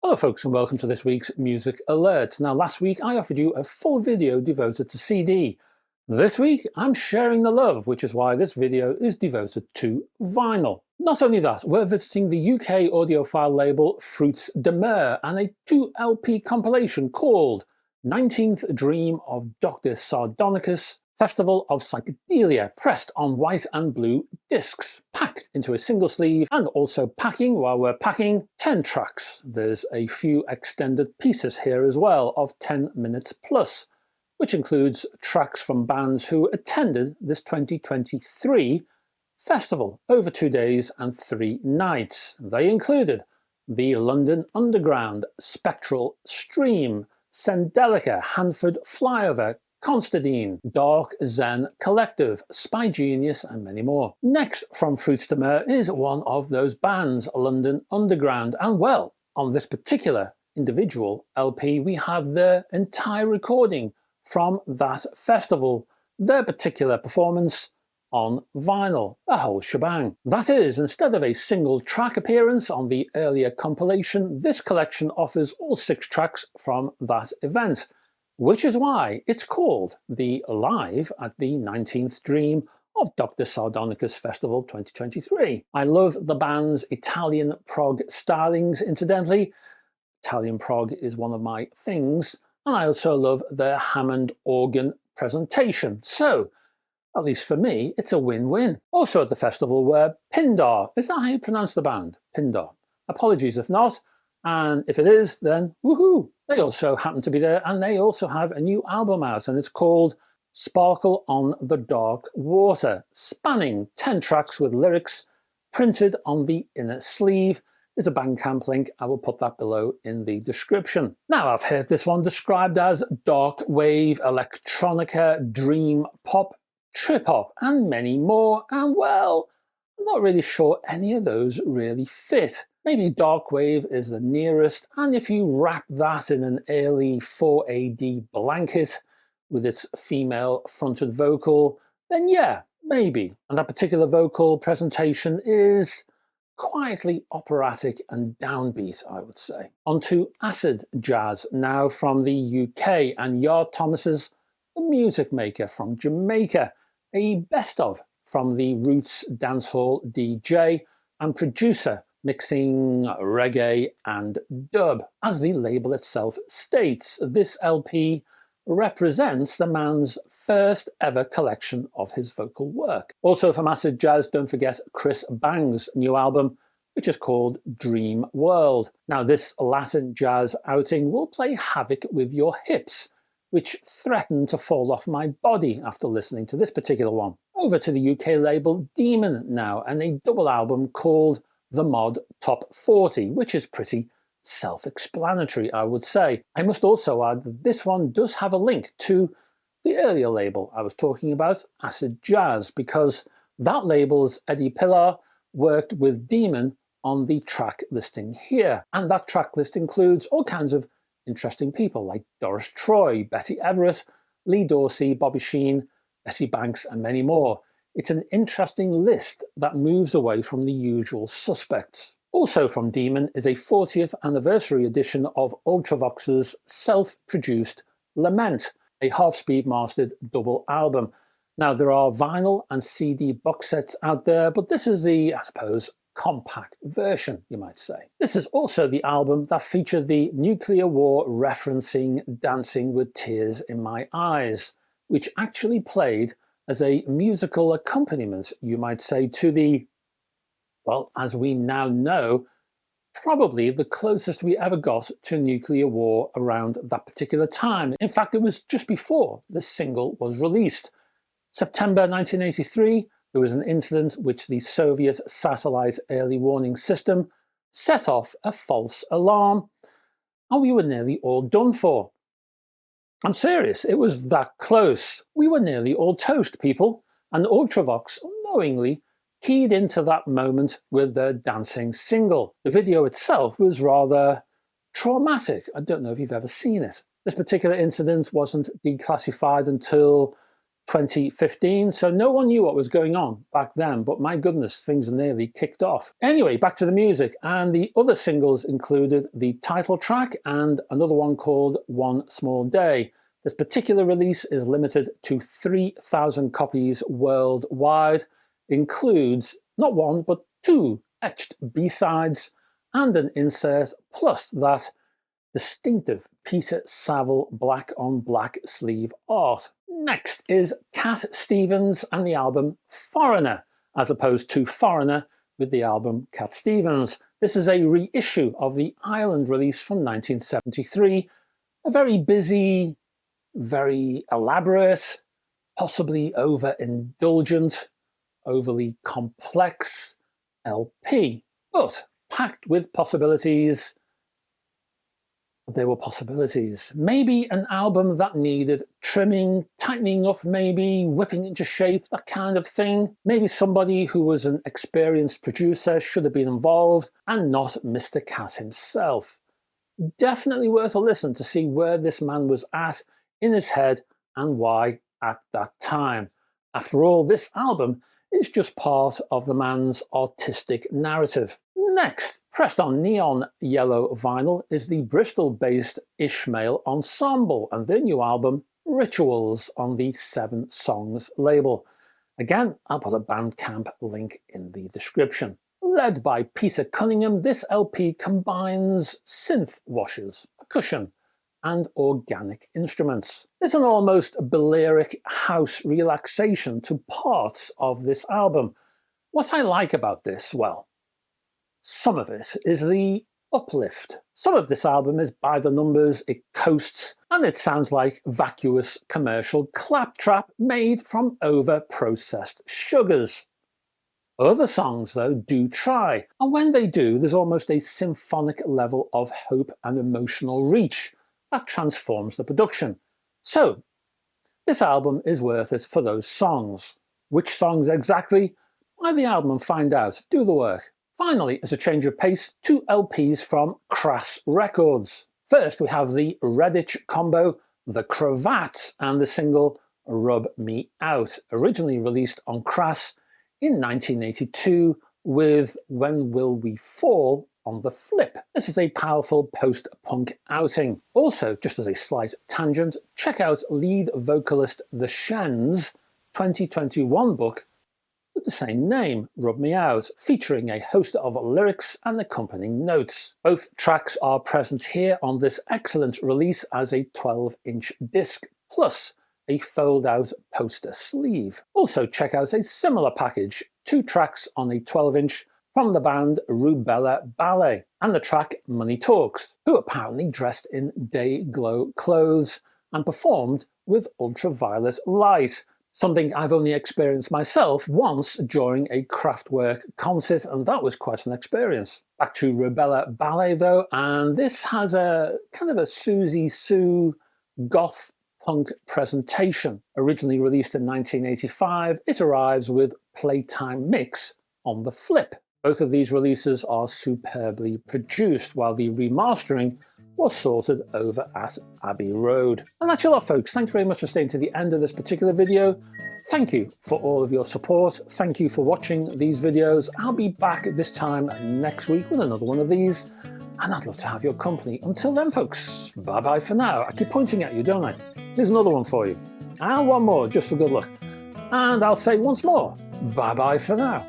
Hello folks and welcome to this week's Music Alert. Now last week I offered you a full video devoted to CD. This week I'm sharing the love, which is why this video is devoted to vinyl. Not only that, we're visiting the UK audiophile label Fruits de Mer and a 2-LP compilation called 19th Dream of Dr. Sardonicus, Festival of Psychedelia, pressed on white and blue discs, packed into a single sleeve, and also packing, while we're packing, 10 tracks. There's a few extended pieces here as well of 10 minutes plus, which includes tracks from bands who attended this 2023 festival over 2 days and 3 nights. They included the London Underground, Spectral Stream, Sendelica, Hanford Flyover, Constantine, Dark Zen Collective, Spy Genius, and many more. Next from Fruits de Mer is one of those bands, London Underground, and well, on this particular individual LP we have their entire recording from that festival, their particular performance on vinyl, the whole shebang. That is, instead of a single track appearance on the earlier compilation, this collection offers all 6 tracks from that event, which is why it's called the Live at the 19th Dream of Dr. Sardonicus Festival 2023. I love the band's Italian prog stylings, incidentally. Italian prog is one of my things, and I also love their Hammond organ presentation. So, at least for me, it's a win-win. Also at the festival were Pindar. Is that how you pronounce the band? Pindar. Apologies if not. And if it is, then woohoo! They also happen to be there, and they also have a new album out, and it's called Sparkle on the Dark Water, spanning 10 tracks with lyrics printed on the inner sleeve. There's a Bandcamp link, I will put that below in the description. Now, I've heard this one described as dark wave, electronica, dream pop, trip hop, and many more, and well, I'm not really sure any of those really fit. Maybe dark wave is the nearest, and if you wrap that in an early 4AD blanket with its female fronted vocal, then yeah, maybe. And that particular vocal presentation is quietly operatic and downbeat, I would say. Onto acid jazz now from the UK, and Jah Thomas's The Music Maker from Jamaica, a best of from the Roots dancehall DJ and producer mixing reggae and dub. As the label itself states, this LP represents the man's first ever collection of his vocal work. Also from acid jazz, don't forget Chris Bang's new album, which is called Dream World. Now this Latin jazz outing will play havoc with your hips, which threaten to fall off my body after listening to this particular one. Over to the UK label Demon now, and a double album called The Mod Top 40, which is pretty self-explanatory, I would say. I must also add that this one does have a link to the earlier label I was talking about, Acid Jazz, because that label's Eddie Pillar worked with Demon on the track listing here, and that track list includes all kinds of interesting people like Doris Troy, Betty Everett, Lee Dorsey, Bobby Sheen, Bessie Banks, and many more. It's an interesting list that moves away from the usual suspects. Also from Demon is a 40th anniversary edition of Ultravox's self-produced Lament, a half-speed mastered double album. Now there are vinyl and CD box sets out there, but this is the, I suppose, compact version, you might say. This is also the album that featured the nuclear war referencing Dancing with Tears in My Eyes, which actually played as a musical accompaniment, you might say, to the, well, as we now know, probably the closest we ever got to nuclear war around that particular time. In fact, it was just before this single was released. September 1983, there was an incident which the Soviet satellite early warning system set off a false alarm, and we were nearly all done for. I'm serious, it was that close. We were nearly all toast, people, and Ultravox knowingly keyed into that moment with their dancing single. The video itself was rather traumatic. I don't know if you've ever seen it. This particular incident wasn't declassified until 2015, so no one knew what was going on back then, but my goodness, things nearly kicked off. Anyway, back to the music, and the other singles included the title track and another one called One Small Day. This particular release is limited to 3,000 copies worldwide, includes not one but 2 etched B-sides and an insert, plus that distinctive Peter Saville black on black sleeve art. Next is Cat Stevens and the album Foreigner, as opposed to Foreigner with the album Cat Stevens. This is a reissue of the Ireland release from 1973, a very busy, very elaborate, possibly overindulgent, overly complex LP, but packed with possibilities. There were possibilities. Maybe an album that needed trimming, tightening up maybe, whipping into shape, that kind of thing. Maybe somebody who was an experienced producer should have been involved and not Mr. Cat himself. Definitely worth a listen to see where this man was at in his head and why at that time. After all, this album is just part of the man's artistic narrative. Next, pressed on neon yellow vinyl, is the Bristol-based Ismael Ensemble and their new album Rituals on the 7 Songs label. Again, I'll put a Bandcamp link in the description. Led by Peter Cunningham, this LP combines synth washes, percussion, and organic instruments. There's an almost Balearic house relaxation to parts of this album. What I like about this, well, some of it is the uplift. Some of this album is by the numbers, it coasts, and it sounds like vacuous commercial claptrap made from over-processed sugars. Other songs, though, do try, and when they do, there's almost a symphonic level of hope and emotional reach that transforms the production. So, this album is worth it for those songs. Which songs exactly? Buy the album and find out. Do the work. Finally, as a change of pace, 2 LPs from Crass Records. First, we have the Redditch combo, The Cravats, and the single Rub Me Out, originally released on Crass in 1982 with When Will We Fall on the flip. This is a powerful post-punk outing. Also, just as a slight tangent, check out lead vocalist The Shen's 2021 book with the same name, Rub Me Out, featuring a host of lyrics and accompanying notes. Both tracks are present here on this excellent release as a 12-inch disc, plus a fold-out poster sleeve. Also check out a similar package, 2 tracks on a 12-inch from the band Rubella Ballet, and the track Money Talks, who apparently dressed in day glow clothes and performed with ultraviolet light, something I've only experienced myself once during a Kraftwerk concert, and that was quite an experience. Back to Rubella Ballet though, and this has a kind of a Susie Sue goth punk presentation. Originally released in 1985, it arrives with Playtime Mix on the flip. Both of these releases are superbly produced, while the remastering was sorted over at Abbey Road. And that's your lot, folks. Thanks very much for staying to the end of this particular video. Thank you for all of your support. Thank you for watching these videos. I'll be back this time next week with another one of these, and I'd love to have your company. Until then, folks, bye-bye for now. I keep pointing at you, don't I? Here's another one for you. And one more, just for good luck. And I'll say once more, bye-bye for now.